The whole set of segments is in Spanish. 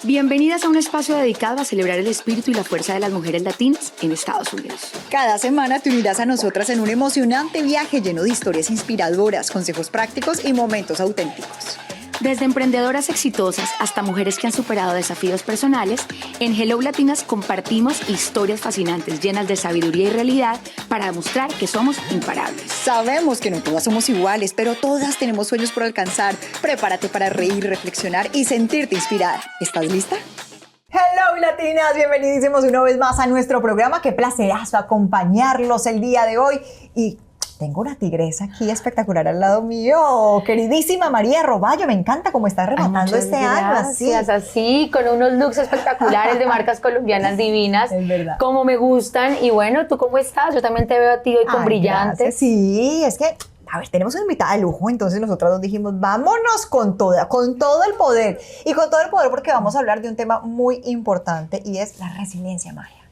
Bienvenidas a un espacio dedicado a celebrar el espíritu y la fuerza de las mujeres latinas en Estados Unidos. Cada semana te unirás a nosotras en un emocionante viaje lleno de historias inspiradoras, consejos prácticos y momentos auténticos. Desde emprendedoras exitosas hasta mujeres que han superado desafíos personales, en Hello Latinas compartimos historias fascinantes llenas de sabiduría y realidad para demostrar que somos imparables. Sabemos que no todas somos iguales, pero todas tenemos sueños por alcanzar. Prepárate para reír, reflexionar y sentirte inspirada. ¿Estás lista? Hello Latinas, bienvenidísimos una vez más a nuestro programa. Qué placerazo acompañarlos el día de hoy. Y tengo una tigresa aquí espectacular al lado mío, queridísima María Roballo. Me encanta cómo está rematando este año así. Así, con unos looks espectaculares de marcas colombianas divinas. Es verdad. Como me gustan. Y bueno, ¿tú cómo estás? Yo también te veo a ti hoy con brillantes. Gracias. Sí, es que, a ver, tenemos una invitada de lujo, entonces nosotras nos dijimos, vámonos con toda, con todo el poder. Y con todo el poder porque vamos a hablar de un tema muy importante y es la resiliencia, María.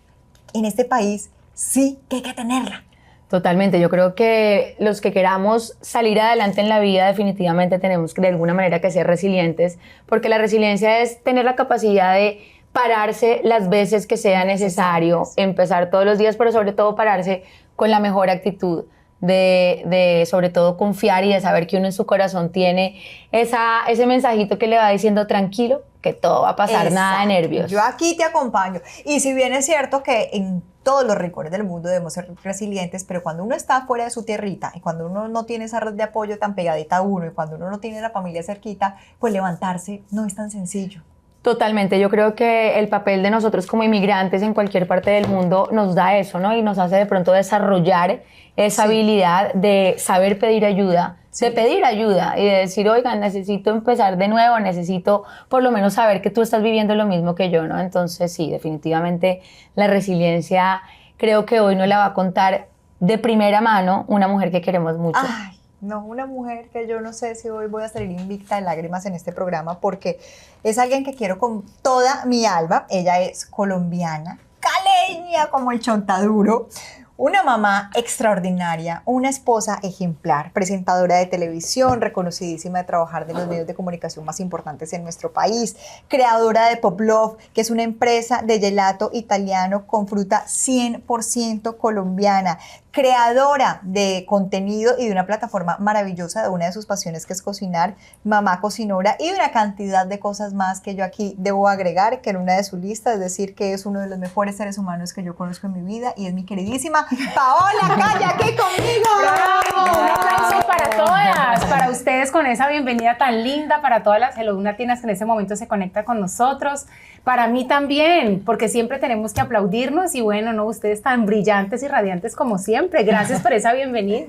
En este país sí que hay que tenerla. Totalmente, yo creo que los que queramos salir adelante en la vida definitivamente tenemos que de alguna manera que ser resilientes, porque la resiliencia es tener la capacidad de pararse las veces que sea necesario, empezar todos los días, pero sobre todo pararse con la mejor actitud, de sobre todo confiar y de saber que uno en su corazón tiene ese mensajito que le va diciendo tranquilo, que todo va a pasar, nada de nervios. Yo aquí te acompaño. Y si bien es cierto que en todos los rincones del mundo debemos ser resilientes, pero cuando uno está fuera de su tierrita y cuando uno no tiene esa red de apoyo tan pegadita a uno y cuando uno no tiene la familia cerquita, pues levantarse no es tan sencillo. Totalmente, yo creo que el papel de nosotros como inmigrantes en cualquier parte del mundo nos da eso, ¿no? Y nos hace de pronto desarrollar esa habilidad de saber pedir ayuda, de pedir ayuda y de decir, oigan, necesito empezar de nuevo, necesito por lo menos saber que tú estás viviendo lo mismo que yo, ¿no? Entonces sí, definitivamente la resiliencia creo que hoy nos la va a contar de primera mano una mujer que queremos mucho. Ay, no, una mujer que yo no sé si hoy voy a salir invicta de lágrimas en este programa porque es alguien que quiero con toda mi alma. Ella es colombiana, caleña como el chontaduro. Una mamá extraordinaria, una esposa ejemplar, presentadora de televisión, reconocidísima de trabajar de los medios de comunicación más importantes en nuestro país, creadora de Pop Love, que es una empresa de gelato italiano con fruta 100% colombiana, creadora de contenido y de una plataforma maravillosa de una de sus pasiones que es cocinar, mamá cocinora y una cantidad de cosas más que yo aquí debo agregar que en una de sus listas, es decir, que es uno de los mejores seres humanos que yo conozco en mi vida y es mi queridísima Paola Calle aquí conmigo. ¡Bravo! Un aplauso para todas, para ustedes con esa bienvenida tan linda, para todas las Hello Latinas que en ese momento se conectan con nosotros, para mí también, porque siempre tenemos que aplaudirnos y bueno, no, ustedes tan brillantes y radiantes como siempre. Gracias por esa bienvenida.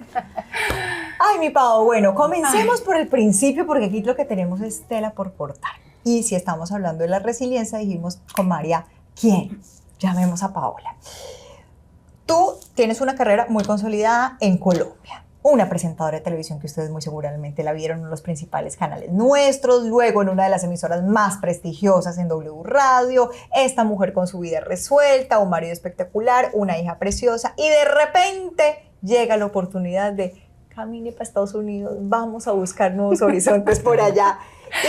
Ay, mi Pao, bueno, comencemos por el principio porque aquí lo que tenemos es tela por cortar. Y si estamos hablando de la resiliencia, dijimos con María, ¿quién? Llamemos a Paola. Tú tienes una carrera muy consolidada en Colombia, una presentadora de televisión que ustedes muy seguramente la vieron en los principales canales nuestros, luego en una de las emisoras más prestigiosas en W Radio, esta mujer con su vida resuelta, un marido espectacular, una hija preciosa y de repente llega la oportunidad de camine para Estados Unidos, vamos a buscar nuevos horizontes por allá.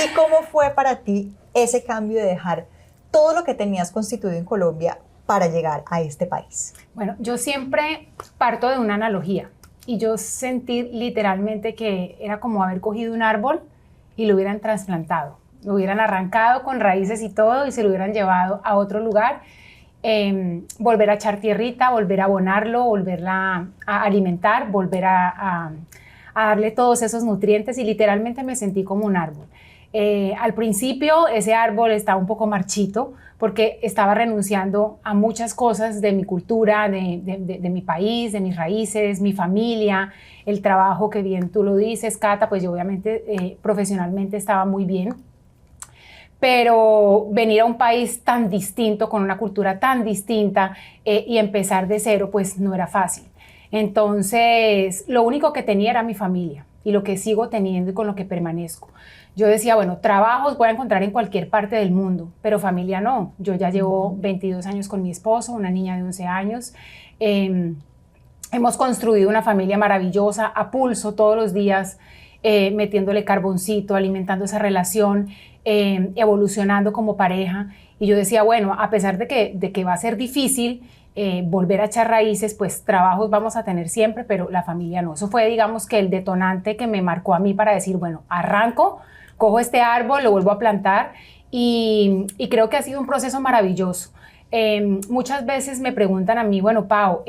¿Y cómo fue para ti ese cambio de dejar todo lo que tenías constituido en Colombia para llegar a este país? Bueno, yo siempre parto de una analogía y yo sentí literalmente que era como haber cogido un árbol y lo hubieran trasplantado, lo hubieran arrancado con raíces y todo y se lo hubieran llevado a otro lugar, volver a echar tierrita, volver a abonarlo, volverla a alimentar, volver a darle todos esos nutrientes y literalmente me sentí como un árbol. Al principio ese árbol estaba un poco marchito porque estaba renunciando a muchas cosas de mi cultura, de mi país, de mis raíces, mi familia, el trabajo que bien tú lo dices, Cata, pues yo obviamente profesionalmente estaba muy bien, pero venir a un país tan distinto, con una cultura tan distinta y empezar de cero, pues no era fácil. Entonces, lo único que tenía era mi familia y lo que sigo teniendo y con lo que permanezco. Yo decía, bueno, trabajos voy a encontrar en cualquier parte del mundo, pero familia no. Yo ya llevo 22 años con mi esposo, una niña de 11 años. Hemos construido una familia maravillosa, a pulso todos los días, metiéndole carboncito, alimentando esa relación. evolucionando como pareja. Y yo decía, bueno, a pesar de que va a ser difícil volver a echar raíces, pues trabajos vamos a tener siempre, pero la familia no. Eso fue, digamos, que el detonante que me marcó a mí para decir, bueno, arranco, cojo este árbol, lo vuelvo a plantar y creo que ha sido un proceso maravilloso. Muchas veces me preguntan a mí, bueno, Pau,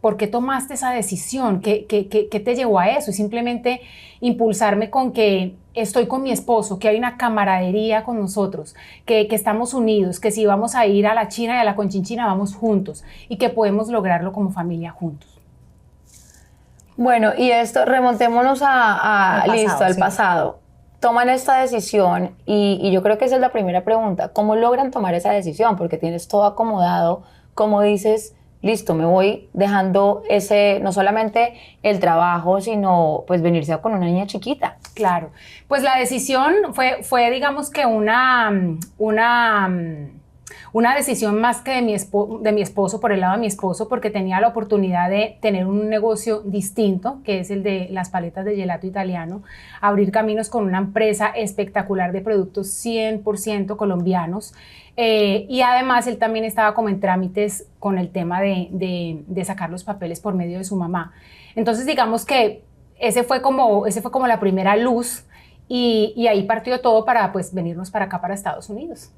¿por qué tomaste esa decisión? ¿Qué te llevó a eso? Y simplemente impulsarme con que estoy con mi esposo, que hay una camaradería con nosotros, que estamos unidos, que si vamos a ir a la China y a la Conchinchina vamos juntos y que podemos lograrlo como familia juntos. Bueno, y esto, remontémonos al pasado. Toman esta decisión y yo creo que esa es la primera pregunta. ¿Cómo logran tomar esa decisión? Porque tienes todo acomodado, como dices, listo, me voy dejando no solamente el trabajo, sino pues venirse con una niña chiquita. Claro, pues la decisión fue digamos que una decisión más que de mi esposo, por el lado de mi esposo, porque tenía la oportunidad de tener un negocio distinto, que es el de las paletas de gelato italiano, abrir caminos con una empresa espectacular de productos 100% colombianos. Y además él también estaba como en trámites con el tema de sacar los papeles por medio de su mamá. Entonces digamos que ese fue como la primera luz y ahí partió todo para pues venirnos para acá, para Estados Unidos.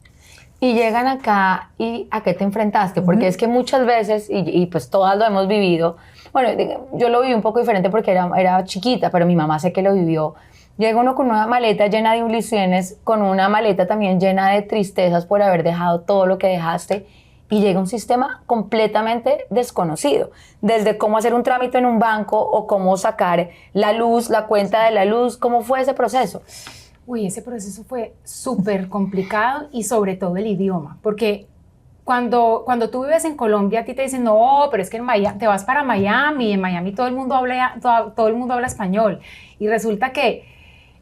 Y llegan acá, ¿y a qué te enfrentaste? Porque es que muchas veces, y pues todas lo hemos vivido, bueno, yo lo viví un poco diferente porque era chiquita, pero mi mamá sé que lo vivió. Llega uno con una maleta llena de ilusiones, con una maleta también llena de tristezas por haber dejado todo lo que dejaste, y llega un sistema completamente desconocido. Desde cómo hacer un trámite en un banco o cómo sacar la luz, la cuenta de la luz, ¿cómo fue ese proceso? Uy, ese proceso fue súper complicado y sobre todo el idioma, porque cuando tú vives en Colombia, a ti te dicen, no, pero es que te vas para Miami, en Miami todo el mundo habla español, y resulta que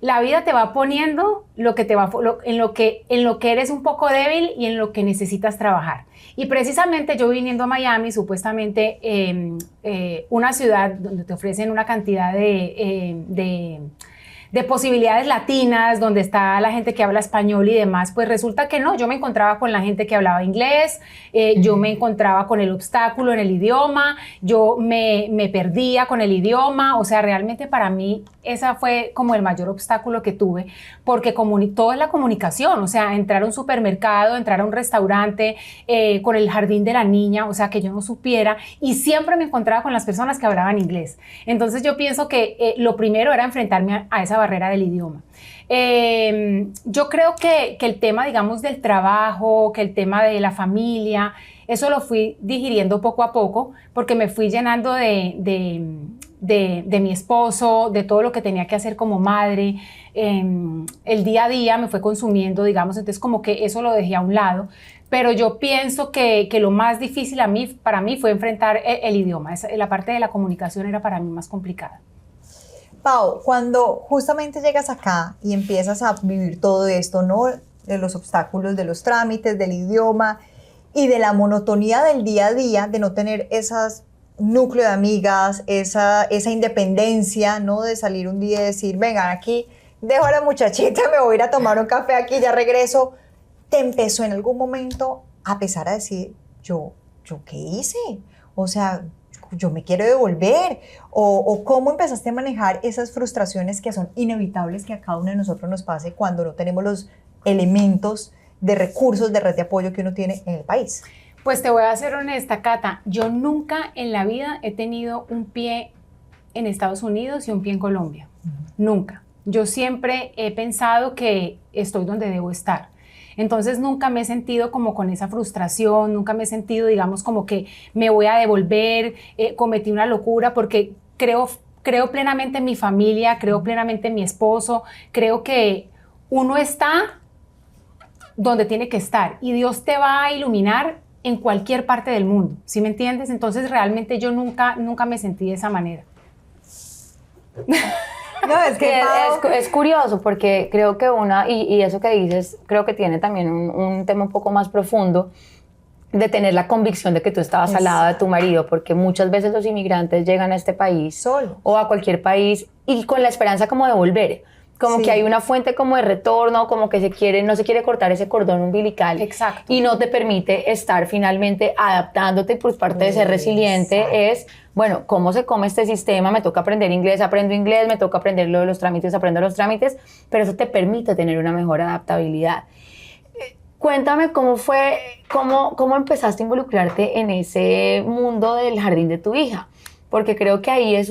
la vida te va poniendo en lo que eres un poco débil y en lo que necesitas trabajar. Y precisamente yo viniendo a Miami, supuestamente una ciudad donde te ofrecen una cantidad de posibilidades latinas, donde está la gente que habla español y demás, pues resulta que no, yo me encontraba con la gente que hablaba inglés, yo me encontraba con el obstáculo en el idioma, yo me perdía con el idioma, o sea, realmente para mí esa fue como el mayor obstáculo que tuve, porque todo es la comunicación, o sea, entrar a un supermercado, entrar a un restaurante, con el jardín de la niña, o sea, que yo no supiera, y siempre me encontraba con las personas que hablaban inglés. Entonces yo pienso que lo primero era enfrentarme a esa barrera del idioma. Yo creo que el tema, digamos, del trabajo, que el tema de la familia, eso lo fui digiriendo poco a poco, porque me fui llenando de mi esposo, de todo lo que tenía que hacer como madre. El día a día me fue consumiendo, digamos, entonces como que eso lo dejé a un lado. Pero yo pienso que lo más difícil para mí fue enfrentar el idioma. La parte de la comunicación era para mí más complicada. Pau, cuando justamente llegas acá y empiezas a vivir todo esto, ¿no? De los obstáculos, de los trámites, del idioma y de la monotonía del día a día, de no tener esas núcleo de amigas, esa independencia, ¿no? De salir un día y decir, vengan aquí, dejo a la muchachita, me voy a ir a tomar un café aquí, ya regreso. ¿Te empezó en algún momento a empezar a decir, yo qué hice? O sea, yo me quiero devolver, o cómo empezaste a manejar esas frustraciones que son inevitables que a cada uno de nosotros nos pase cuando no tenemos los elementos de recursos, de red de apoyo que uno tiene en el país. Pues te voy a ser honesta, Cata, yo nunca en la vida he tenido un pie en Estados Unidos y un pie en Colombia, nunca. Yo siempre he pensado que estoy donde debo estar. Entonces nunca me he sentido como con esa frustración, nunca me he sentido, digamos, como que me voy a devolver, cometí una locura, porque creo plenamente en mi familia, creo plenamente en mi esposo, creo que uno está donde tiene que estar y Dios te va a iluminar en cualquier parte del mundo, ¿sí me entiendes? Entonces realmente yo nunca me sentí de esa manera. No, es que es curioso porque creo que y eso que dices, creo que tiene también un tema un poco más profundo de tener la convicción de que tú estabas al lado de tu marido, porque muchas veces los inmigrantes llegan a este país solo o a cualquier país y con la esperanza como de volver, como Sí. que hay una fuente como de retorno, como que no se quiere cortar ese cordón umbilical. Exacto. Y no te permite estar finalmente adaptándote, pues parte de ser resiliente es, bueno, ¿cómo se come este sistema? Me toca aprender inglés, aprendo inglés, me toca aprender lo de los trámites, aprendo los trámites, pero eso te permite tener una mejor adaptabilidad. Cuéntame cómo fue, cómo empezaste a involucrarte en ese mundo del jardín de tu hija, porque creo que ahí ese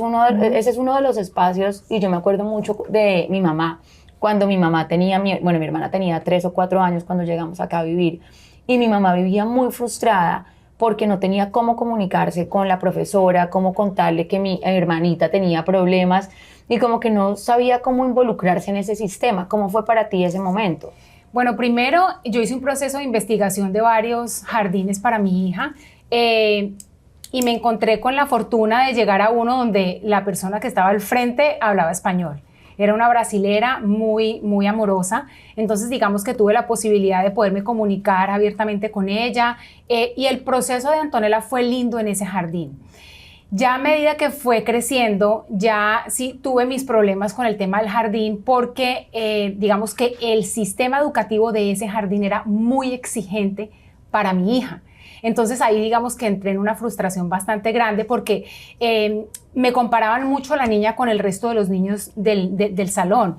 es uno de los espacios, y yo me acuerdo mucho de mi mamá, cuando mi hermana tenía 3 o 4 años cuando llegamos acá a vivir, y mi mamá vivía muy frustrada porque no tenía cómo comunicarse con la profesora, cómo contarle que mi hermanita tenía problemas, y como que no sabía cómo involucrarse en ese sistema. ¿Cómo fue para ti ese momento? Bueno, primero yo hice un proceso de investigación de varios jardines para mi hija y me encontré con la fortuna de llegar a uno donde la persona que estaba al frente hablaba español. Era una brasilera muy, muy amorosa, entonces digamos que tuve la posibilidad de poderme comunicar abiertamente con ella y el proceso de Antonella fue lindo en ese jardín. Ya a medida que fue creciendo, ya sí tuve mis problemas con el tema del jardín porque digamos que el sistema educativo de ese jardín era muy exigente para mi hija. Entonces ahí digamos que entré en una frustración bastante grande porque me comparaban mucho a la niña con el resto de los niños del salón.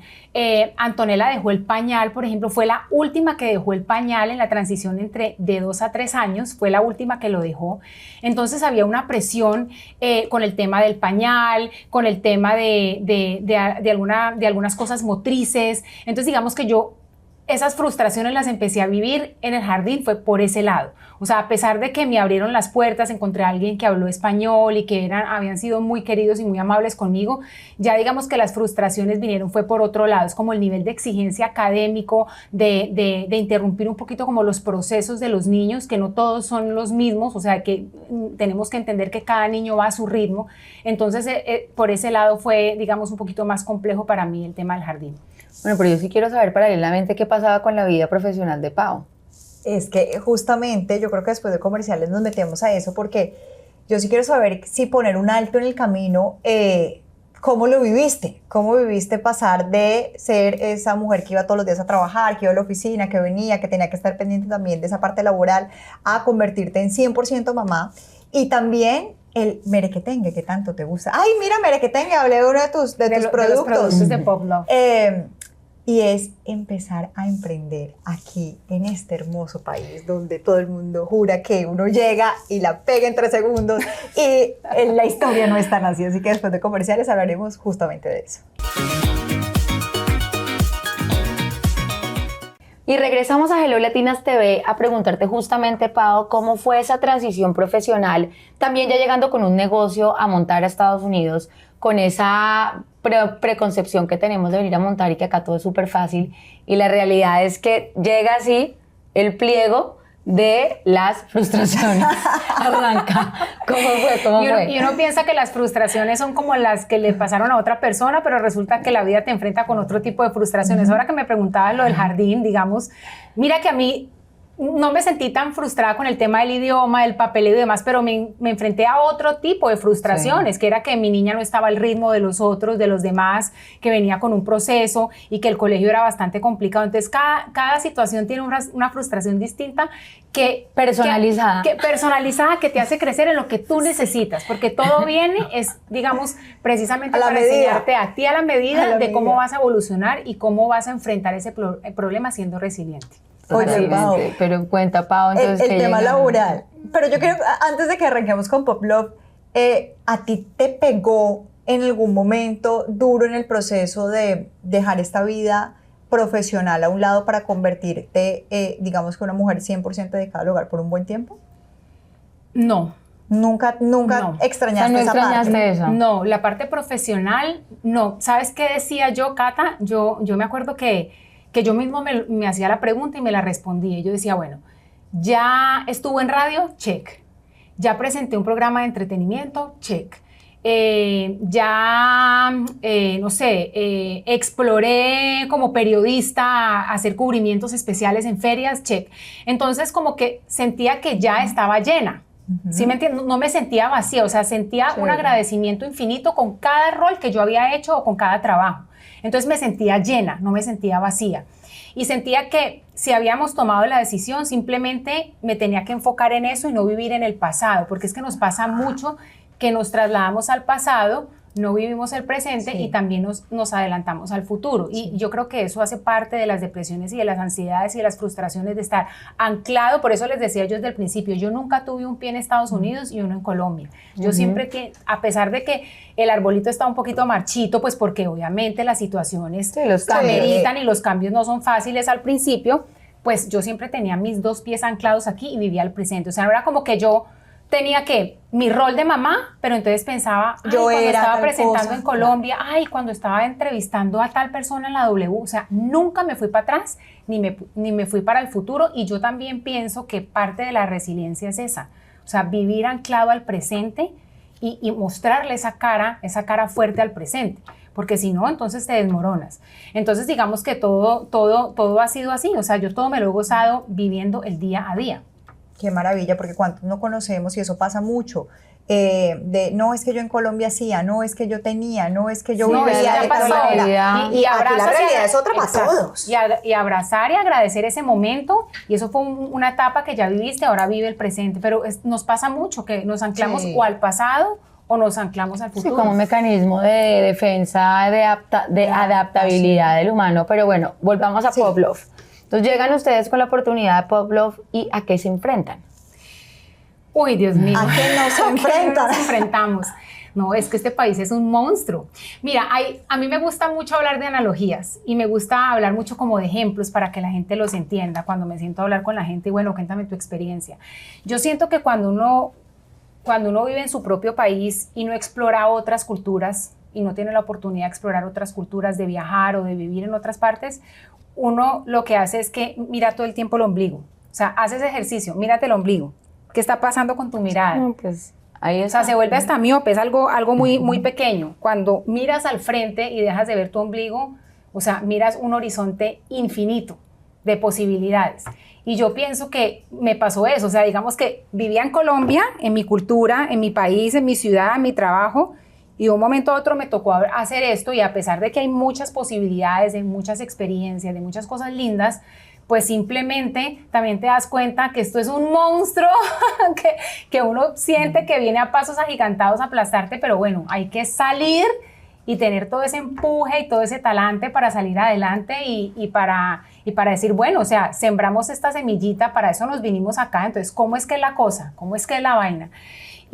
Antonella dejó el pañal, por ejemplo, fue la última que dejó el pañal en la transición de 2 a 3 años, fue la última que lo dejó. Entonces había una presión con el tema del pañal, con el tema de algunas cosas motrices. Entonces digamos que yo esas frustraciones las empecé a vivir en el jardín, fue por ese lado. O sea, a pesar de que me abrieron las puertas, encontré a alguien que habló español y que habían sido muy queridos y muy amables conmigo, ya digamos que las frustraciones vinieron, fue por otro lado. Es como el nivel de exigencia académico, de interrumpir un poquito como los procesos de los niños, que no todos son los mismos, o sea, que tenemos que entender que cada niño va a su ritmo. Entonces, por ese lado fue, digamos, un poquito más complejo para mí el tema del jardín. Bueno, pero yo sí quiero saber paralelamente qué pasaba con la vida profesional de Pau. Es que justamente yo creo que después de comerciales nos metemos a eso porque yo sí quiero saber si poner un alto en el camino, ¿cómo lo viviste? ¿Cómo viviste pasar de ser esa mujer que iba todos los días a trabajar, que iba a la oficina, que venía, que tenía que estar pendiente también de esa parte laboral, a convertirte en 100% mamá? Y también el merequetengue que tanto te gusta. Ay, mira, merequetengue, hablé de uno de tus productos. De los productos de Pop Love. Y es empezar a emprender aquí en este hermoso país donde todo el mundo jura que uno llega y la pega en 3 segundos y la historia no es tan así, así que después de comerciales hablaremos justamente de eso. Y regresamos a Hello Latinas TV a preguntarte justamente, Pau, cómo fue esa transición profesional, también ya llegando con un negocio a montar a Estados Unidos, con esa preconcepción que tenemos de venir a montar y que acá todo es súper fácil, y la realidad es que llega así el pliego de las frustraciones. Arranca. ¿Cómo fue? Y uno piensa que las frustraciones son como las que le pasaron a otra persona, pero resulta que la vida te enfrenta con otro tipo de frustraciones. Ahora que me preguntabas lo del jardín, digamos, mira que a mí no me sentí tan frustrada con el tema del idioma, del papeleo y demás, pero me enfrenté a otro tipo de frustraciones, que era que mi niña no estaba al ritmo de los otros, de los demás, que venía con un proceso y que el colegio era bastante complicado. Entonces, cada situación tiene una frustración distinta que personalizada, que te hace crecer en lo que tú necesitas, porque todo viene, digamos, precisamente para enseñarte a ti a la medida de cómo vas a evolucionar y cómo vas a enfrentar ese problema siendo resiliente. Oye, Pau, pero cuenta, Pau, entonces el tema laboral. Pero yo quiero, antes de que arranquemos con Pop Love, ¿a ti te pegó en algún momento duro en el proceso de dejar esta vida profesional a un lado para convertirte, digamos, que una mujer 100% dedicada al hogar por un buen tiempo? No. ¿Nunca No. extrañaste esa parte? Eso. No, la parte profesional, no. ¿Sabes qué decía yo, Cata? Yo me acuerdo que yo mismo me hacía la pregunta y me la respondía. Y yo decía, bueno, ya estuve en radio, check. Ya presenté un programa de entretenimiento, check. Exploré como periodista hacer cubrimientos especiales en ferias, check. Entonces como que sentía que ya estaba llena. ¿Sí me entiendes? No me sentía vacía, o sea, sentía un agradecimiento infinito con cada rol que yo había hecho o con cada trabajo. Entonces me sentía llena, no me sentía vacía. Y sentía que si habíamos tomado la decisión, simplemente me tenía que enfocar en eso y no vivir en el pasado, porque es que nos pasa mucho que nos trasladamos al pasado, no vivimos el presente y también nos adelantamos al futuro. Y yo creo que eso hace parte de las depresiones y de las ansiedades y de las frustraciones de estar anclado. Por eso les decía yo desde el principio, yo nunca tuve un pie en Estados Unidos y uno en Colombia. Yo siempre, a pesar de que el arbolito está un poquito marchito, pues porque obviamente las situaciones ameritan y los cambios no son fáciles al principio, pues yo siempre tenía mis 2 pies anclados aquí y vivía el presente. O sea, no era como que yo tenía que mi rol de mamá, pero entonces pensaba, cuando estaba presentando en Colombia, cuando estaba entrevistando a tal persona en la W, o sea, nunca me fui para atrás, ni me fui para el futuro, y yo también pienso que parte de la resiliencia es esa, o sea, vivir anclado al presente y mostrarle esa cara fuerte al presente, porque si no, entonces te desmoronas. Entonces, digamos que todo ha sido así, o sea, yo todo me lo he gozado viviendo el día a día. Qué maravilla, porque cuántos no conocemos y eso pasa mucho. No es que yo en Colombia hacía, no es que yo tenía, no es que yo vivía de tal manera. Y aquí la realidad es otra para todos. Y abrazar y agradecer ese momento, y eso fue una etapa que ya viviste, ahora vive el presente, pero nos pasa mucho que nos anclamos o al pasado o nos anclamos al futuro. Sí, como un mecanismo de defensa, de adaptabilidad del humano. Pero bueno, volvamos a Pop Love. Entonces llegan ustedes con la oportunidad de Pop Love, ¿y a qué se enfrentan? Uy, Dios mío. ¿A qué nos enfrentan? Nos enfrentamos? No, es que este país es un monstruo. Mira, a mí me gusta mucho hablar de analogías y me gusta hablar mucho como de ejemplos para que la gente los entienda. Cuando me siento a hablar con la gente, bueno, cuéntame tu experiencia. Yo siento que cuando uno vive en su propio país y no explora otras culturas y no tiene la oportunidad de explorar otras culturas, de viajar o de vivir en otras partes, uno lo que hace es que mira todo el tiempo el ombligo. O sea, haces ejercicio, mírate el ombligo. ¿Qué está pasando con tu mirada? Pues ahí o sea, se vuelve hasta miope, es algo muy, muy pequeño. Cuando miras al frente y dejas de ver tu ombligo, o sea, miras un horizonte infinito de posibilidades. Y yo pienso que me pasó eso. O sea, digamos que vivía en Colombia, en mi cultura, en mi país, en mi ciudad, en mi trabajo, y de un momento a otro me tocó hacer esto, y a pesar de que hay muchas posibilidades, de muchas experiencias, de muchas cosas lindas, pues simplemente también te das cuenta que esto es un monstruo que uno siente que viene a pasos agigantados a aplastarte, pero bueno, hay que salir y tener todo ese empuje y todo ese talante para salir adelante y para decir, bueno, o sea, sembramos esta semillita, para eso nos vinimos acá, entonces, ¿cómo es que es la cosa? ¿Cómo es que es la vaina?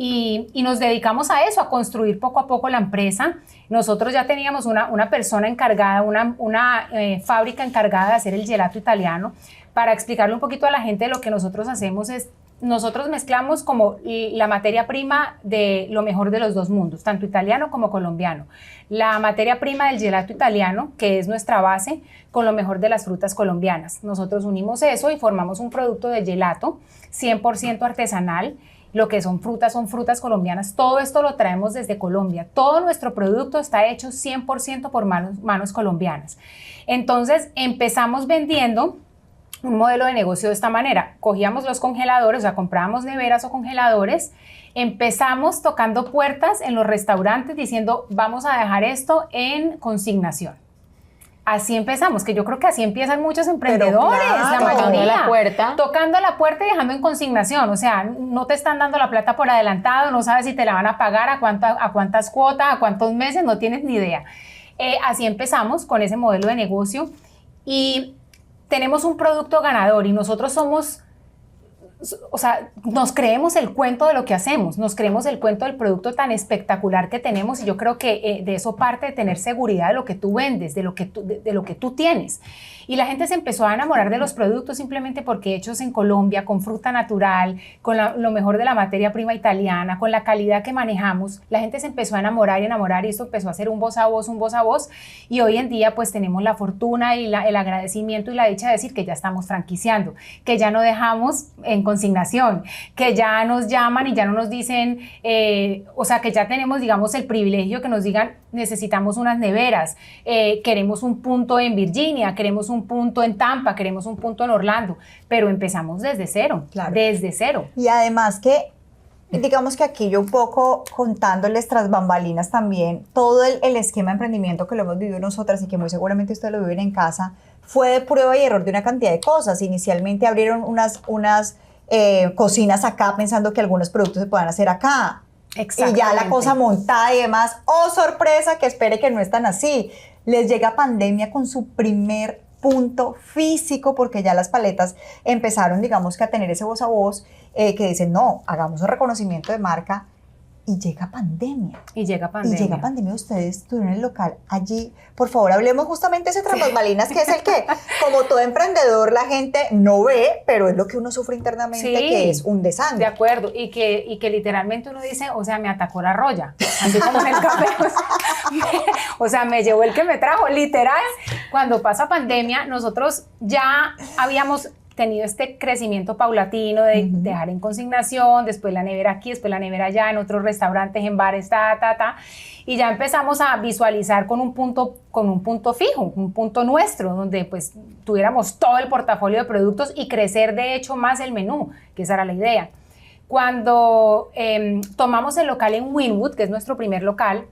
Y nos dedicamos a eso, a construir poco a poco la empresa. Nosotros ya teníamos una persona encargada, una fábrica encargada de hacer el gelato italiano. Para explicarle un poquito a la gente, lo que nosotros hacemos es, nosotros mezclamos como la materia prima de lo mejor de los dos mundos, tanto italiano como colombiano. La materia prima del gelato italiano, que es nuestra base, con lo mejor de las frutas colombianas. Nosotros unimos eso y formamos un producto de gelato 100% artesanal. Lo que son frutas colombianas. Todo esto lo traemos desde Colombia. Todo nuestro producto está hecho 100% por manos colombianas. Entonces empezamos vendiendo un modelo de negocio de esta manera. Cogíamos los congeladores, o sea, comprábamos neveras o congeladores, empezamos tocando puertas en los restaurantes diciendo, vamos a dejar esto en consignación. Así empezamos, que yo creo que así empiezan muchos emprendedores, claro, la mayoría. Tocando la puerta y dejando en consignación. O sea, no te están dando la plata por adelantado, no sabes si te la van a pagar, a cuántas cuotas, a cuántos meses, no tienes ni idea. Así empezamos con ese modelo de negocio y tenemos un producto ganador y nosotros somos... O sea, nos creemos el cuento de lo que hacemos, nos creemos el cuento del producto tan espectacular que tenemos, y yo creo que de eso parte de tener seguridad de lo que tú vendes, de lo que tú tienes. Y la gente se empezó a enamorar de los productos simplemente porque hechos en Colombia, con fruta natural, con lo mejor de la materia prima italiana, con la calidad que manejamos, la gente se empezó a enamorar y esto empezó a ser un voz a voz, y hoy en día pues tenemos la fortuna y el agradecimiento y la dicha de decir que ya estamos franquiciando, que ya no dejamos en consignación, que ya nos llaman y ya no nos dicen, o sea, que ya tenemos, digamos, el privilegio que nos digan, necesitamos unas neveras, queremos un punto en Virginia, queremos un punto en Tampa, queremos un punto en Orlando, pero empezamos desde cero, claro. Desde cero. Y además que digamos que aquí yo un poco contándoles tras bambalinas también, todo el esquema de emprendimiento que lo hemos vivido nosotras y que muy seguramente ustedes lo viven en casa, fue de prueba y error de una cantidad de cosas. Inicialmente abrieron unas cocinas acá pensando que algunos productos se puedan hacer acá. Y ya la cosa montada y demás, ¡oh, sorpresa! Que espere que no es tan así. Les llega pandemia con su primer punto físico, porque ya las paletas empezaron, digamos que a tener ese voz a voz, que dicen, no, hagamos un reconocimiento de marca, y llega pandemia. Y llega pandemia. Ustedes tuvieron el local allí. Por favor, hablemos justamente de ese tras bambalinas, que es el que, como todo emprendedor, la gente no ve, pero es lo que uno sufre internamente, sí, que es un desastre. De acuerdo, y que literalmente uno dice, o sea, me atacó la roya, así como en el café, o sea, me llevó el que me trajo, literal. Cuando pasa pandemia, nosotros ya habíamos tenido este crecimiento paulatino de dejar en consignación, después la nevera aquí, después la nevera allá, en otros restaurantes, en bares, y ya empezamos a visualizar con un punto fijo, un punto nuestro, donde pues tuviéramos todo el portafolio de productos y crecer de hecho más el menú, que esa era la idea. Cuando tomamos el local en Wynwood, que es nuestro primer local,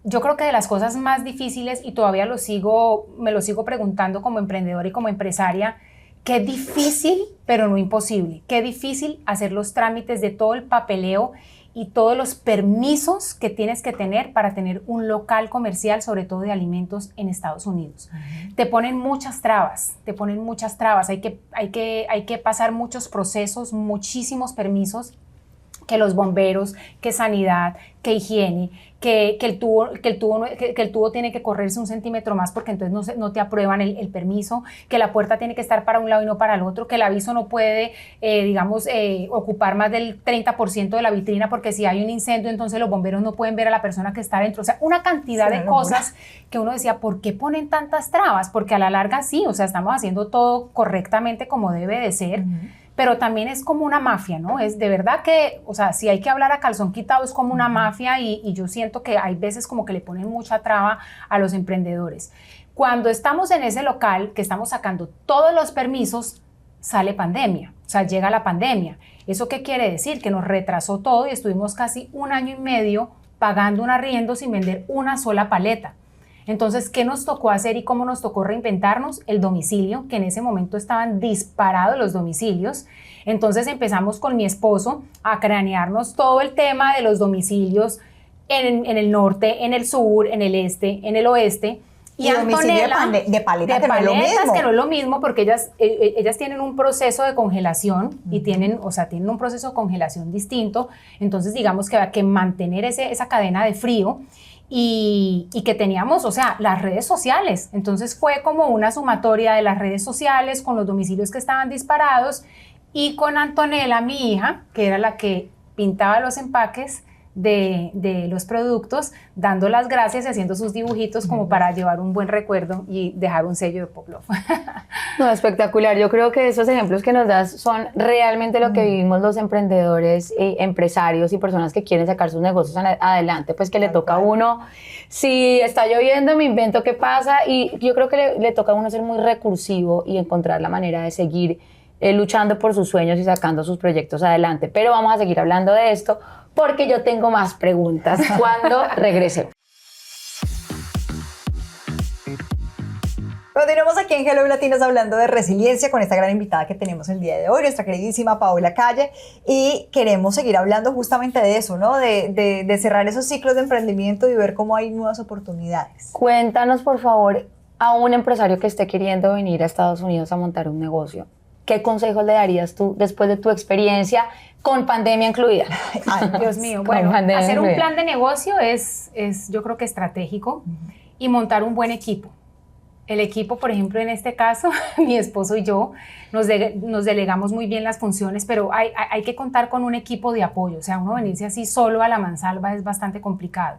yo creo que de las cosas más difíciles, y todavía me lo sigo preguntando como emprendedora y como empresaria, qué difícil, pero no imposible, qué difícil hacer los trámites de todo el papeleo y todos los permisos que tienes que tener para tener un local comercial, sobre todo de alimentos en Estados Unidos. Te ponen muchas trabas, hay que pasar muchos procesos, muchísimos permisos, que los bomberos, que sanidad, que higiene, que el tubo tiene que correrse 1 centímetro más porque entonces no te aprueban el permiso, que la puerta tiene que estar para un lado y no para el otro, que el aviso no puede, ocupar más del 30% de la vitrina porque si hay un incendio entonces los bomberos no pueden ver a la persona que está dentro. O sea, una cantidad de cosas que uno decía, ¿por qué ponen tantas trabas? Porque a la larga sí, o sea, estamos haciendo todo correctamente como debe de ser. Pero también es como una mafia, ¿no? Es de verdad que, o sea, si hay que hablar a calzón quitado, es como una mafia y yo siento que hay veces como que le ponen mucha traba a los emprendedores. Cuando estamos en ese local, que estamos sacando todos los permisos, sale pandemia, o sea, llega la pandemia. ¿Eso qué quiere decir? Que nos retrasó todo y estuvimos casi 1 año y medio pagando un arriendo sin vender una sola paleta. Entonces, ¿qué nos tocó hacer y cómo nos tocó reinventarnos? El domicilio, que en ese momento estaban disparados los domicilios. Entonces empezamos con mi esposo a cranearnos todo el tema de los domicilios en el norte, en el sur, en el este, en el oeste. Y Antonella, de paletas, que no es lo mismo porque ellas tienen un proceso de congelación y tienen un proceso de congelación distinto. Entonces, digamos que había que mantener esa cadena de frío. Y que teníamos, o sea, las redes sociales. Entonces fue como una sumatoria de las redes sociales con los domicilios que estaban disparados y con Antonella, mi hija, que era la que pintaba los empaques de los productos, dando las gracias y haciendo sus dibujitos como para llevar un buen recuerdo y dejar un sello de Pop Love. No, espectacular. Yo creo que esos ejemplos que nos das son realmente lo que vivimos los emprendedores, empresarios y personas que quieren sacar sus negocios adelante, pues que le toca a uno, si está lloviendo me invento qué pasa, y yo creo que le toca a uno ser muy recursivo y encontrar la manera de seguir luchando por sus sueños y sacando sus proyectos adelante. Pero vamos a seguir hablando de esto porque yo tengo más preguntas cuando regrese. Continuamos aquí en Hello Latinos hablando de resiliencia con esta gran invitada que tenemos el día de hoy, nuestra queridísima Paola Calle, y queremos seguir hablando justamente de eso, ¿no? De cerrar esos ciclos de emprendimiento y ver cómo hay nuevas oportunidades. Cuéntanos, por favor, a un empresario que esté queriendo venir a Estados Unidos a montar un negocio. ¿Qué consejos le darías tú después de tu experiencia con pandemia incluida? Ay, Dios mío, bueno, hacer un plan de negocio es yo creo que estratégico, y montar un buen equipo. El equipo, por ejemplo, en este caso, mi esposo y yo nos delegamos muy bien las funciones, pero hay que contar con un equipo de apoyo. O sea, uno venirse así solo a la mansalva es bastante complicado.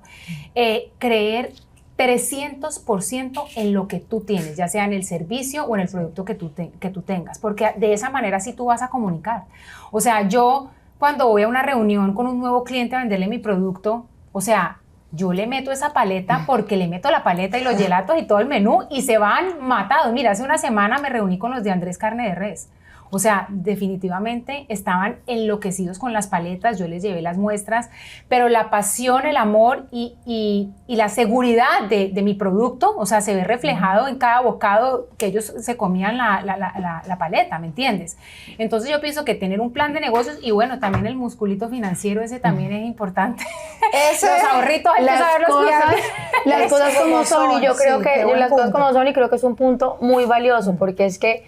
Creer 300% en lo que tú tienes, ya sea en el servicio o en el producto que tú tengas, porque de esa manera sí tú vas a comunicar. O sea, yo cuando voy a una reunión con un nuevo cliente a venderle mi producto, o sea, yo le meto esa paleta porque le meto la paleta y los gelatos y todo el menú y se van matados. Mira, hace una semana me reuní con los de Andrés Carne de Res. O sea, definitivamente estaban enloquecidos con las paletas, yo les llevé las muestras, pero la pasión, el amor y la seguridad de mi producto, o sea, se ve reflejado en cada bocado que ellos se comían la paleta, ¿me entiendes? Entonces yo pienso que tener un plan de negocios y bueno, también el musculito financiero, ese también es importante. Los ahorritos, hay que saberlos cuidar. Las cosas como son, y yo creo que las cosas como son, y creo que es un punto muy valioso, porque es que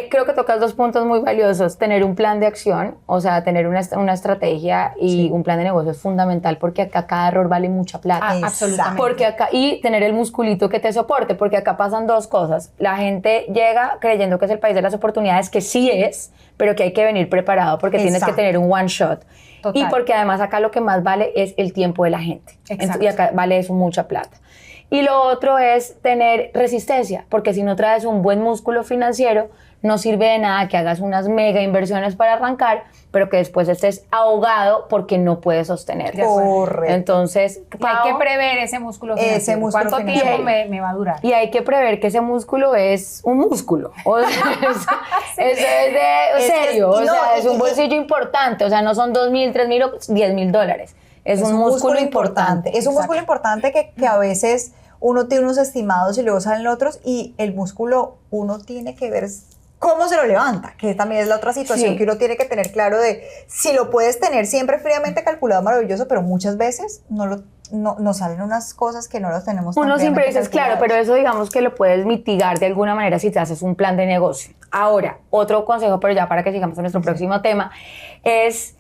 creo que tocas dos puntos muy valiosos. Tener un plan de acción, o sea, tener una estrategia y un plan de negocio es fundamental, porque acá cada error vale mucha plata. Absolutamente. Porque acá, y tener el musculito que te soporte, porque acá pasan dos cosas. La gente llega creyendo que es el país de las oportunidades, que sí es, pero que hay que venir preparado, porque tienes que tener un one shot. Total. Y porque además acá lo que más vale es el tiempo de la gente. Exacto. Y acá vale eso mucha plata. Y lo otro es tener resistencia, porque si no traes un buen músculo financiero, no sirve de nada que hagas unas mega inversiones para arrancar, pero que después estés ahogado porque no puedes sostener. Correcto. Entonces, hay que prever ese músculo financiero. ¿Cuánto tiempo me va a durar? Y hay que prever que ese músculo es un músculo. O sea, eso es serio. O sea, es un bolsillo importante. O sea, no son 2.000, 3.000 o 10.000 dólares. Es un músculo importante. Es un músculo importante que a veces uno tiene unos estimados y luego salen otros, y el músculo uno tiene que ver cómo se lo levanta, que también es la otra situación que uno tiene que tener claro de si lo puedes tener siempre fríamente calculado, maravilloso, pero muchas veces no salen unas cosas que no las tenemos tan uno siempre fríamente dices, claro, calculadas. pero eso digamos que lo puedes mitigar de alguna manera si te haces un plan de negocio. Ahora, otro consejo, pero ya para que sigamos a nuestro próximo tema, es,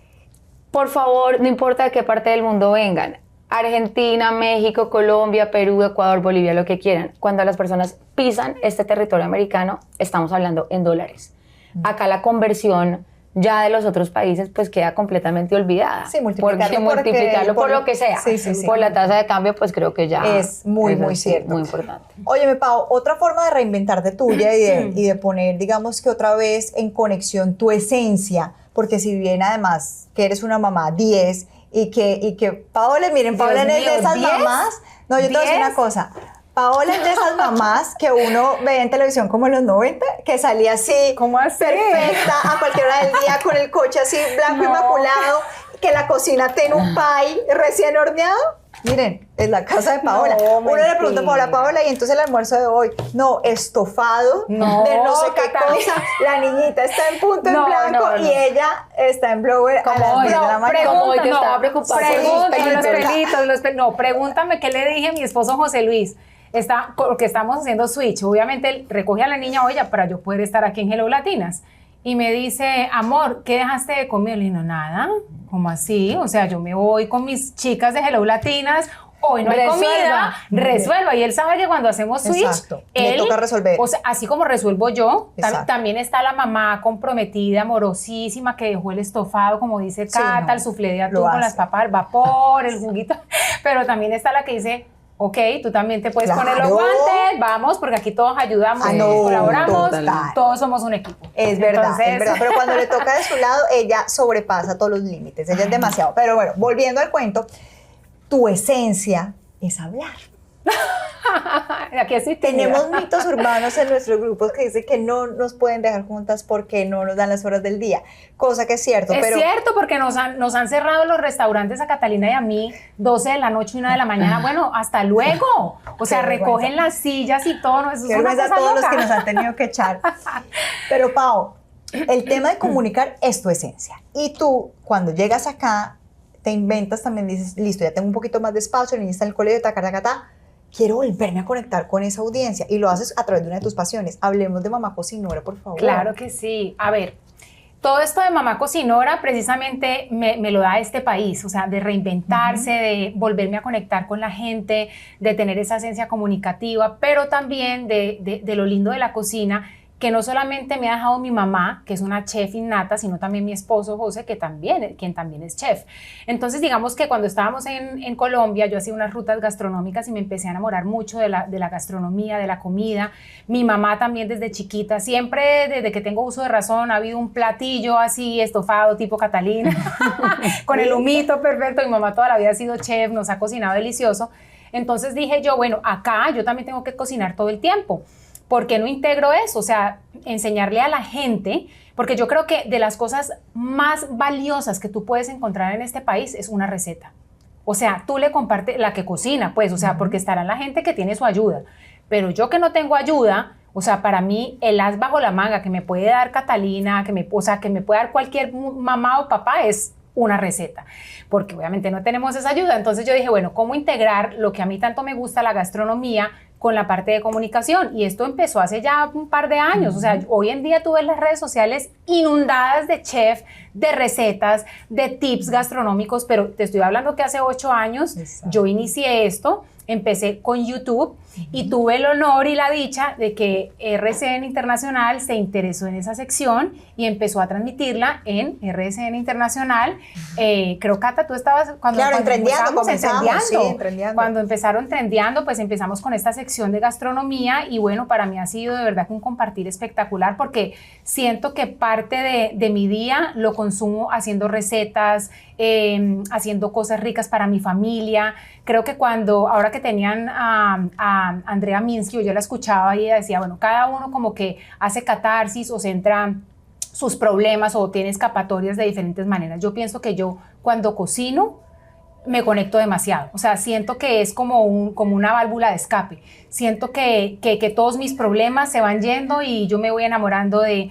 por favor, no importa de qué parte del mundo vengan, Argentina, México, Colombia, Perú, Ecuador, Bolivia, lo que quieran. Cuando las personas pisan este territorio americano, estamos hablando en dólares. Acá la conversión ya de los otros países pues queda completamente olvidada. Sí, multiplicarlo por lo que sea. Sí. Por la tasa de cambio, pues creo que ya es muy cierto. Muy importante. Óyeme, Pau, otra forma de reinventarte tuya y de poner, digamos que otra vez en conexión tu esencia, porque si bien además que eres una mamá 10 y que Paola, miren, Paola es de esas 10, mamás. No, yo te voy a decir una cosa. Paola es de esas mamás que uno ve en televisión como en los 90, que salía así, ¿cómo así? perfecta, a cualquier hora del día, con el coche así blanco inmaculado, que la cocina tiene un pie recién horneado. Miren, es la casa de Paola. Uno le pregunta a Paola, y entonces el almuerzo de hoy, no, estofado, de no sé qué cosa. La niñita está en punto en blanco y ella está en blower a las 10 de la mañana. Como hoy que estaba preocupada por los pelitos. Pregúntame qué le dije a mi esposo José Luis. Porque estamos haciendo switch. Obviamente él recoge a la niña, oye, para yo poder estar aquí en Hello Latinas. Y me dice, amor, ¿qué dejaste de comer? Le digo, nada, ¿cómo así? O sea, yo me voy con mis chicas de Hello Latinas, hoy no hay comida, resuelva. Y él sabe que cuando hacemos switch, le toca resolver. O sea, así como resuelvo yo, también está la mamá comprometida, amorosísima, que dejó el estofado, como dice Cata, el soufflé de atún con las papas al vapor, el juguito. Pero también está la que dice, ok, tú también te puedes poner los guantes, vamos, porque aquí todos ayudamos, colaboramos, todos somos un equipo. Es verdad, pero cuando le toca de su lado, ella sobrepasa todos los límites, ella es demasiado. Pero bueno, volviendo al cuento, tu esencia es hablar. Aquí sí tenemos mitos urbanos en nuestros grupos que dicen que no nos pueden dejar juntas porque no nos dan las horas del día, cosa que es cierto. Es cierto, porque nos han cerrado los restaurantes a Catalina y a mí 12 de la noche y 1 de la mañana. Bueno, hasta luego. O sea, recogen las sillas y todo. Eso es una cosa todos loca. Los que nos han tenido que echar. Pero Pau, el tema de comunicar es tu esencia. Y tú, cuando llegas acá, te inventas también, dices, listo, ya tengo un poquito más de espacio, el niño está en el colegio, quiero volverme a conectar con esa audiencia, y lo haces a través de una de tus pasiones. Hablemos de Mamá Cocinora, por favor. Claro que sí. A ver, todo esto de Mamá Cocinora precisamente me lo da este país, o sea, de reinventarse, de volverme a conectar con la gente, de tener esa esencia comunicativa, pero también de lo lindo de la cocina, que no solamente me ha dejado mi mamá, que es una chef innata, sino también mi esposo José, quien también es chef. Entonces, digamos que cuando estábamos en Colombia, yo hacía unas rutas gastronómicas y me empecé a enamorar mucho de la gastronomía, de la comida. Mi mamá también desde chiquita, siempre desde que tengo uso de razón, ha habido un platillo así estofado tipo Catalina, con el humito perfecto. Mi mamá toda la vida ha sido chef, nos ha cocinado delicioso. Entonces dije yo, bueno, acá yo también tengo que cocinar todo el tiempo. ¿por qué no integro eso? O sea, enseñarle a la gente, porque yo creo que de las cosas más valiosas que tú puedes encontrar en este país es una receta. O sea, tú le compartes la que cocina, pues, o sea, porque estará la gente que tiene su ayuda. Pero yo que no tengo ayuda, o sea, para mí el as bajo la manga que me puede dar Catalina, o sea, que me puede dar cualquier mamá o papá es una receta, porque obviamente no tenemos esa ayuda. Entonces yo dije, bueno, ¿cómo integrar lo que a mí tanto me gusta, la gastronomía, con la parte de comunicación? Y esto empezó hace ya un par de años. O sea, hoy en día tú ves las redes sociales inundadas de chef, de recetas, de tips gastronómicos, pero te estoy hablando que hace 8 años yo inicié esto. Empecé con YouTube y tuve el honor y la dicha de que RCN Internacional se interesó en esa sección y empezó a transmitirla en RCN Internacional. Creo, Cata, tú estabas cuando comenzamos Trendeando. Trendeando. Cuando empezaron Trendeando, pues empezamos con esta sección de gastronomía y bueno, para mí ha sido de verdad un compartir espectacular porque siento que parte de mi día lo consumo haciendo recetas, haciendo cosas ricas para mi familia. Creo que ahora que tenían a Andrea Minsky, yo la escuchaba y ella decía, bueno, cada uno como que hace catarsis o centra sus problemas o tiene escapatorias de diferentes maneras. Yo pienso que yo cuando cocino me conecto demasiado, o sea, siento que es como una válvula de escape, siento que todos mis problemas se van yendo y yo me voy enamorando de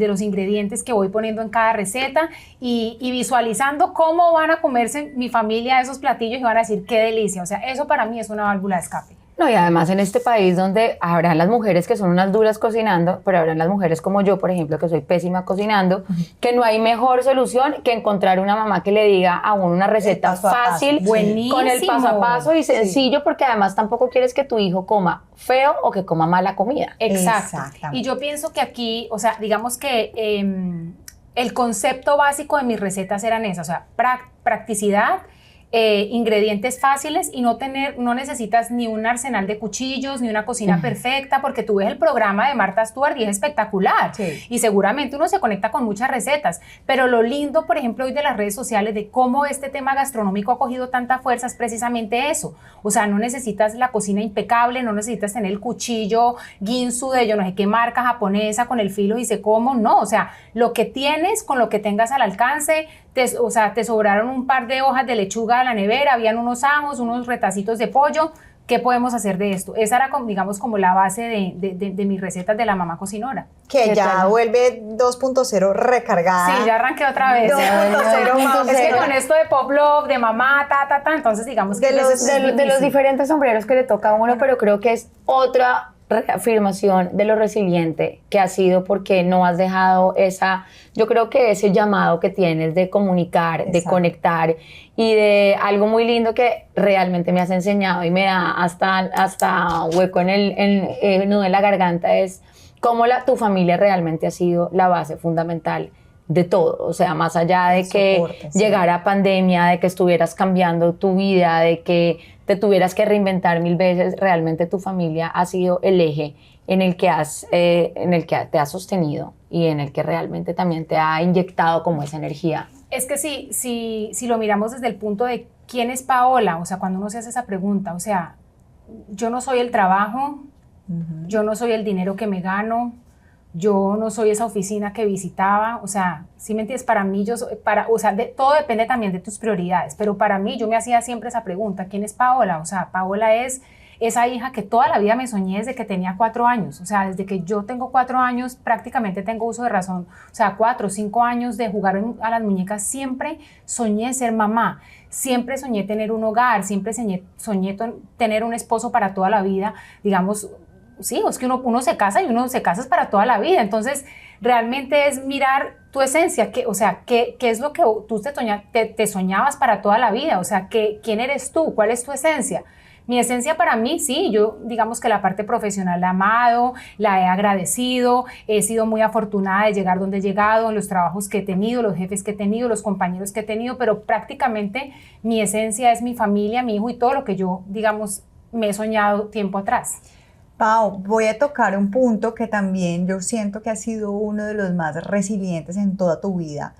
los ingredientes que voy poniendo en cada receta y visualizando cómo van a comerse mi familia esos platillos y van a decir qué delicia, o sea, eso para mí es una válvula de escape. No, y además en este país donde habrán las mujeres que son unas duras cocinando, pero habrán las mujeres como yo, por ejemplo, que soy pésima cocinando, que no hay mejor solución que encontrar una mamá que le diga a uno una receta fácil, buenísimo, con el paso a paso y sencillo, porque además tampoco quieres que tu hijo coma feo o que coma mala comida. Exacto. Y yo pienso que aquí, o sea, digamos que el concepto básico de mis recetas eran esas, o sea, practicidad, ingredientes fáciles y no necesitas ni un arsenal de cuchillos ni una cocina perfecta, porque tú ves el programa de Martha Stewart y es espectacular y seguramente uno se conecta con muchas recetas, pero lo lindo, por ejemplo, hoy de las redes sociales de cómo este tema gastronómico ha cogido tanta fuerza es precisamente eso. O sea, no necesitas la cocina impecable, no necesitas tener el cuchillo Ginsu de yo no sé qué marca japonesa con el filo y sé cómo, no, o sea, lo que tienes con lo que tengas al alcance. O sea, te sobraron un par de hojas de lechuga de la nevera, habían unos ajos, unos retacitos de pollo. ¿Qué podemos hacer de esto? Esa era, digamos, como la base de mis recetas de la mamá cocinora. Que ya vuelve 2.0 recargada. Sí, ya arranqué otra vez. 2.0. Es que con esto de pop love, de mamá, entonces digamos que de los diferentes sombreros que le toca a uno, pero creo que es otra reafirmación de lo resiliente que has sido porque no has dejado yo creo que ese llamado que tienes de comunicar, de conectar y de algo muy lindo que realmente me has enseñado y me da hasta hueco en el nudo de la garganta es cómo tu familia realmente ha sido la base fundamental de todo, o sea, más allá de que llegara pandemia, de que estuvieras cambiando tu vida, de que te tuvieras que reinventar 1000 veces, realmente tu familia ha sido el eje en el que te has sostenido y en el que realmente también te ha inyectado como esa energía. Es que si lo miramos desde el punto de quién es Paola, o sea, cuando uno se hace esa pregunta, o sea, yo no soy el trabajo, yo no soy el dinero que me gano, yo no soy esa oficina que visitaba, o sea, ¿sí me entiendes? Para mí, todo depende también de tus prioridades, pero para mí yo me hacía siempre esa pregunta, ¿quién es Paola? O sea, Paola es esa hija que toda la vida me soñé desde que tenía 4 años, o sea, desde que yo tengo 4 años prácticamente tengo uso de razón, o sea, 4 o 5 años de jugar a las muñecas, siempre soñé ser mamá, siempre soñé tener un hogar, siempre soñé tener un esposo para toda la vida, digamos. Sí, es que uno se casa y uno se casa para toda la vida. Entonces, realmente es mirar tu esencia, ¿qué es lo que tú te soñabas para toda la vida? O sea, ¿quién eres tú? ¿Cuál es tu esencia? Mi esencia para mí, sí, yo digamos que la parte profesional la he amado, la he agradecido, he sido muy afortunada de llegar donde he llegado, en los trabajos que he tenido, los jefes que he tenido, los compañeros que he tenido, pero prácticamente mi esencia es mi familia, mi hijo y todo lo que yo, digamos, me he soñado tiempo atrás. Pau, voy a tocar un punto que también yo siento que ha sido uno de los más resilientes en toda tu vida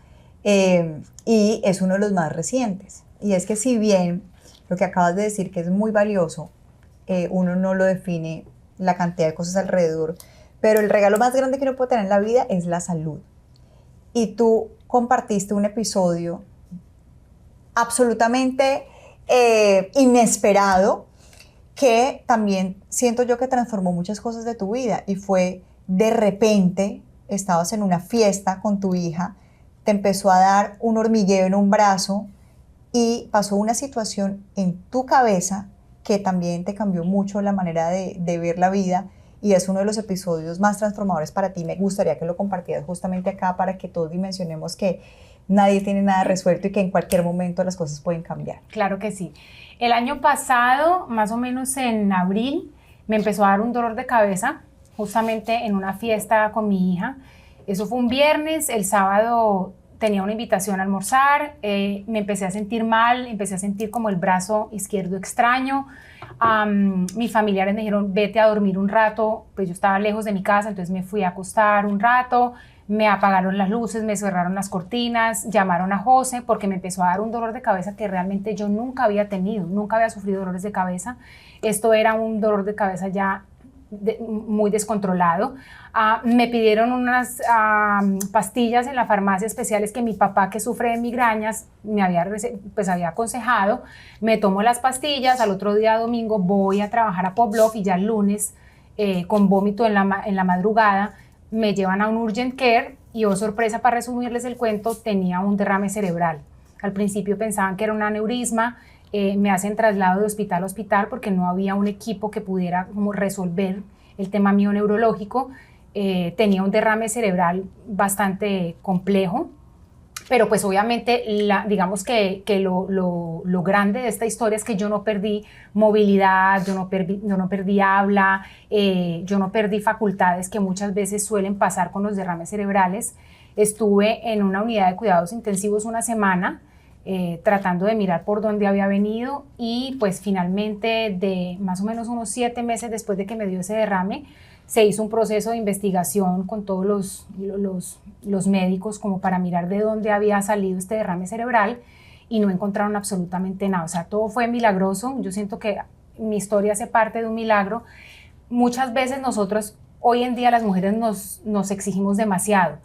y es uno de los más recientes. Y es que si bien lo que acabas de decir que es muy valioso, uno no lo define la cantidad de cosas alrededor, pero el regalo más grande que uno puede tener en la vida es la salud. Y tú compartiste un episodio absolutamente inesperado, que también siento yo que transformó muchas cosas de tu vida, y fue de repente, estabas en una fiesta con tu hija, te empezó a dar un hormigueo en un brazo y pasó una situación en tu cabeza que también te cambió mucho la manera de ver la vida, y es uno de los episodios más transformadores para ti. Me gustaría que lo compartieras justamente acá para que todos dimensionemos que nadie tiene nada resuelto y que en cualquier momento las cosas pueden cambiar. Claro que sí. El año pasado, más o menos en abril, me empezó a dar un dolor de cabeza, justamente en una fiesta con mi hija. Eso fue un viernes, el sábado tenía una invitación a almorzar, me empecé a sentir mal, empecé a sentir como el brazo izquierdo extraño. Mis familiares me dijeron, vete a dormir un rato, pues yo estaba lejos de mi casa, entonces me fui a acostar un rato, me apagaron las luces, me cerraron las cortinas, llamaron a José porque me empezó a dar un dolor de cabeza que realmente yo nunca había tenido, nunca había sufrido dolores de cabeza. Esto era un dolor de cabeza ya muy descontrolado. Me pidieron unas pastillas en la farmacia especiales que mi papá, que sufre de migrañas, me había aconsejado. Me tomo las pastillas, al otro día domingo voy a trabajar a Poblov y ya el lunes con vómito en la madrugada me llevan a un urgent care y, oh sorpresa, para resumirles el cuento, tenía un derrame cerebral. Al principio pensaban que era un aneurisma, me hacen traslado de hospital a hospital porque no había un equipo que pudiera como resolver el tema mío neurológico. Tenía un derrame cerebral bastante complejo, pero pues obviamente digamos que lo grande de esta historia es que yo no perdí movilidad, yo no perdí habla, yo no perdí facultades que muchas veces suelen pasar con los derrames cerebrales. Estuve en una unidad de cuidados intensivos una semana, tratando de mirar por dónde había venido, y pues finalmente, de más o menos unos 7 meses después de que me dio ese derrame, se hizo un proceso de investigación con todos los médicos como para mirar de dónde había salido este derrame cerebral, y no encontraron absolutamente nada. O sea, todo fue milagroso. Yo siento que mi historia hace parte de un milagro. Muchas veces nosotros, hoy en día las mujeres nos exigimos demasiado,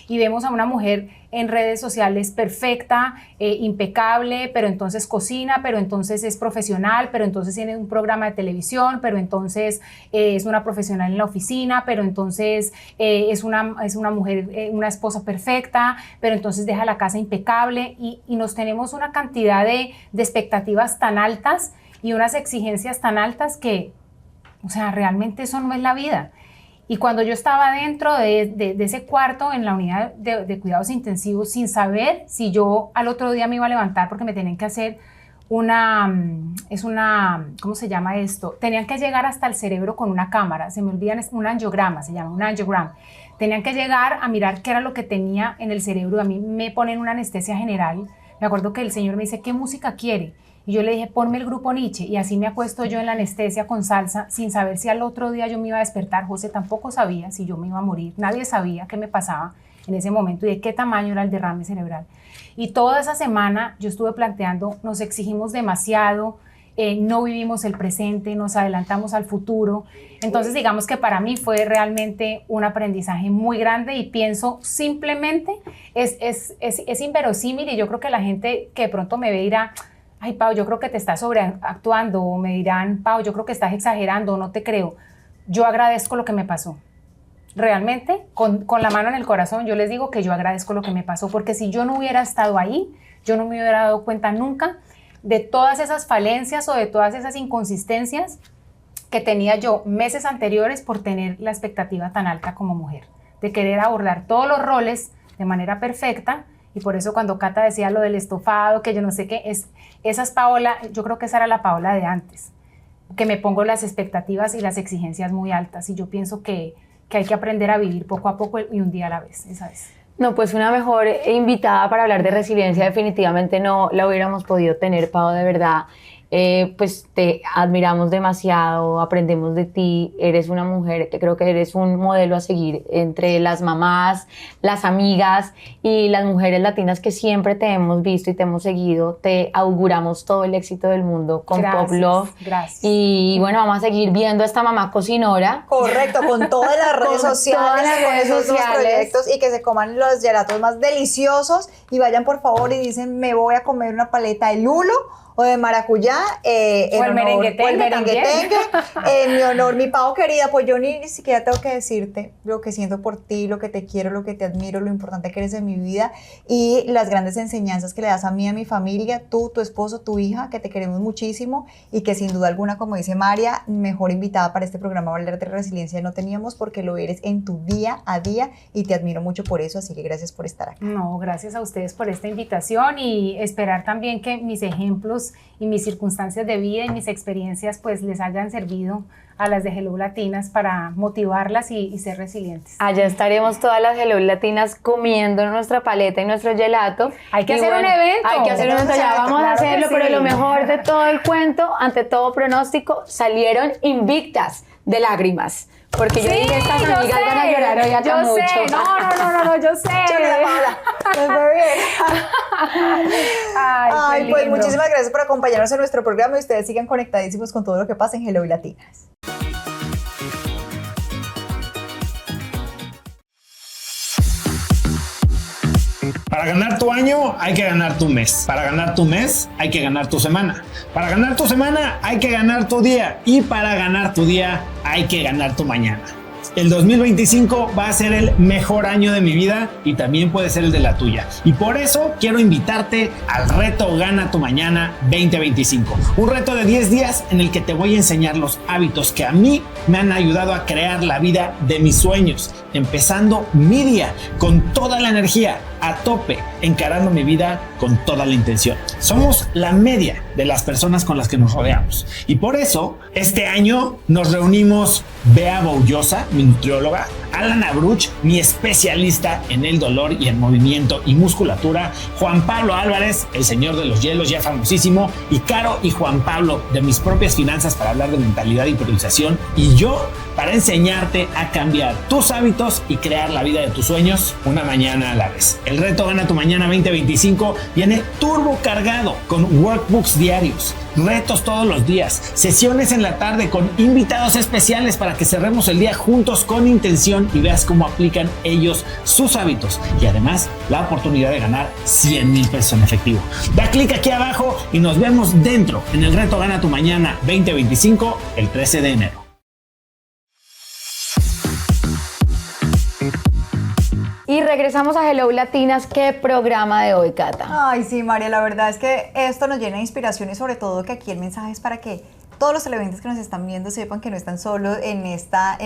y vemos a una mujer en redes sociales perfecta, impecable, pero entonces cocina, pero entonces es profesional, pero entonces tiene un programa de televisión, pero entonces es una profesional en la oficina, pero entonces es una mujer, una esposa perfecta, pero entonces deja la casa impecable, y nos tenemos una cantidad de expectativas tan altas y unas exigencias tan altas que, o sea, realmente eso no es la vida. Y cuando yo estaba dentro de ese cuarto en la unidad de cuidados intensivos, sin saber si yo al otro día me iba a levantar, porque me tenían que hacer ¿cómo se llama esto? Tenían que llegar hasta el cerebro con una cámara, se me olvidan, un angiograma, se llama un angiogram. Tenían que llegar a mirar qué era lo que tenía en el cerebro. A mí me ponen una anestesia general. Me acuerdo que el señor me dice, ¿qué música quiere? Y yo le dije, ponme el grupo Nietzsche, y así me acuesto yo en la anestesia con salsa, sin saber si al otro día yo me iba a despertar. José tampoco sabía si yo me iba a morir, nadie sabía qué me pasaba en ese momento y de qué tamaño era el derrame cerebral. Y toda esa semana yo estuve planteando, nos exigimos demasiado, no vivimos el presente, nos adelantamos al futuro. Entonces digamos que para mí fue realmente un aprendizaje muy grande, y pienso simplemente, es inverosímil, y yo creo que la gente que de pronto me ve dirá, ay, Pau, yo creo que te estás sobreactuando, o me dirán, Pau, yo creo que estás exagerando, no te creo. Yo agradezco lo que me pasó. Realmente, con la mano en el corazón, yo les digo que yo agradezco lo que me pasó, porque si yo no hubiera estado ahí, yo no me hubiera dado cuenta nunca de todas esas falencias o de todas esas inconsistencias que tenía yo meses anteriores por tener la expectativa tan alta como mujer, de querer abordar todos los roles de manera perfecta. Y por eso cuando Cata decía lo del estofado, que yo no sé qué, esa es Paola, yo creo que esa era la Paola de antes, que me pongo las expectativas y las exigencias muy altas, y yo pienso que hay que aprender a vivir poco a poco y un día a la vez, esa es. No, pues una mejor invitada para hablar de resiliencia definitivamente no la hubiéramos podido tener, Pau, de verdad. pues te admiramos demasiado, aprendemos de ti, eres una mujer que creo que eres un modelo a seguir entre las mamás, las amigas y las mujeres latinas que siempre te hemos visto y te hemos seguido. Te auguramos todo el éxito del mundo con Pop Love. Gracias. Y bueno, vamos a seguir viendo a esta mamá cocinora. Correcto, con todas las redes Con sociales, todas las con redes esos dos sociales. proyectos, y que se coman los gelatos más deliciosos y vayan por favor y dicen me voy a comer una paleta de lulo o de maracuyá, O el merenguetengue también. en mi honor, mi Pau querida, pues yo ni siquiera tengo que decirte lo que siento por ti, lo que te quiero, lo que te admiro, lo importante que eres en mi vida y las grandes enseñanzas que le das a mí, a mi familia, tú, tu esposo, tu hija, que te queremos muchísimo y que sin duda alguna, como dice María, mejor invitada para este programa Hablar de Resiliencia no teníamos, porque lo eres en tu día a día y te admiro mucho por eso, así que gracias por estar acá. No, gracias a ustedes por esta invitación y esperar también que mis ejemplos y mis circunstancias de vida y mis experiencias pues les hayan servido a las de Hello Latinas para motivarlas y ser resilientes. Allá estaremos todas las Hello Latinas comiendo nuestra paleta y nuestro gelato. Hay que Y hacer un evento. Hay que hacer un evento, ya vamos a Claro que hacerlo, sí. pero lo mejor de todo el cuento, ante todo pronóstico, salieron invictas de lágrimas. Porque yo dije, estas yo amigas sé, van a llorar hoy acá yo mucho. sé, no, yo sé. Chévere, Paola. Pues muy bien. Ay, qué pues lindo. muchísimas gracias por acompañarnos en nuestro programa y ustedes sigan conectadísimos con todo lo que pasa en Hello Latinas. Para ganar tu año hay que ganar tu mes. Para ganar tu mes hay que ganar tu semana. Para ganar tu semana hay que ganar tu día. Y para ganar tu día hay que ganar tu mañana. El 2025 va a ser el mejor año de mi vida y también puede ser el de la tuya. Y por eso quiero invitarte al reto Gana tu Mañana 2025. Un reto de 10 días en el que te voy a enseñar los hábitos que a mí me han ayudado a crear la vida de mis sueños. Empezando mi día con toda la energía, a tope, encarando mi vida con toda la intención. Somos la media de las personas con las que nos rodeamos. Y por eso, este año nos reunimos Bea Boullosa, mi nutrióloga, Alan Abruch, mi especialista en el dolor y el movimiento y musculatura, Juan Pablo Álvarez, el señor de los hielos, ya famosísimo, y Caro y Juan Pablo de mis propias finanzas para hablar de mentalidad y priorización, y yo para enseñarte a cambiar tus hábitos y crear la vida de tus sueños una mañana a la vez. El reto Gana tu Mañana 2025 viene turbo cargado con workbooks diarios, retos todos los días, sesiones en la tarde con invitados especiales para que cerremos el día juntos con intención y veas cómo aplican ellos sus hábitos, y además la oportunidad de ganar 100,000 pesos en efectivo. Da clic aquí abajo y nos vemos dentro en el reto Gana tu Mañana 2025 el 13 de enero. Y regresamos a Hello Latinas. ¿Qué programa de hoy, Cata? Ay, sí, María, la verdad es que esto nos llena de inspiración y sobre todo que aquí el mensaje es para que todos los televidentes que nos están viendo sepan que no están solos en esta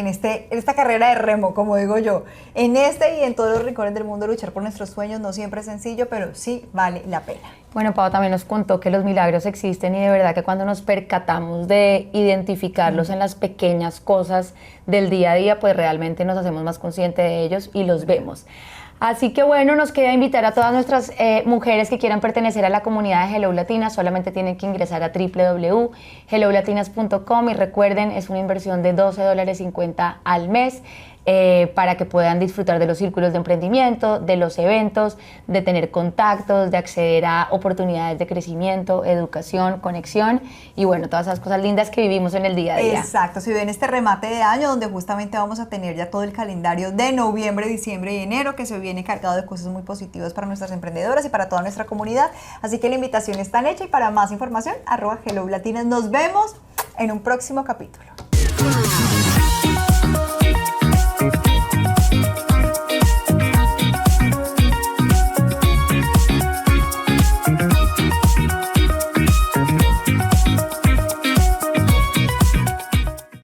carrera de remo, como digo yo. En este y en todos los rincones del mundo, luchar por nuestros sueños no siempre es sencillo, pero sí vale la pena. Bueno, Pau también nos contó que los milagros existen y de verdad que cuando nos percatamos de identificarlos en las pequeñas cosas del día a día, pues realmente nos hacemos más conscientes de ellos y los vemos. Así que bueno, nos queda invitar a todas nuestras mujeres que quieran pertenecer a la comunidad de Hello Latinas. Solamente tienen que ingresar a www.hellolatinas.com y recuerden, es una inversión de $12.50 al mes. Para que puedan disfrutar de los círculos de emprendimiento, de los eventos, de tener contactos, de acceder a oportunidades de crecimiento, educación, conexión y bueno, todas esas cosas lindas que vivimos en el día a día. Exacto, si ven este remate de año donde justamente vamos a tener ya todo el calendario de noviembre, diciembre y enero que se viene cargado de cosas muy positivas para nuestras emprendedoras y para toda nuestra comunidad, así que la invitación está hecha y para más información @HelloLatinas. Nos vemos en un próximo capítulo.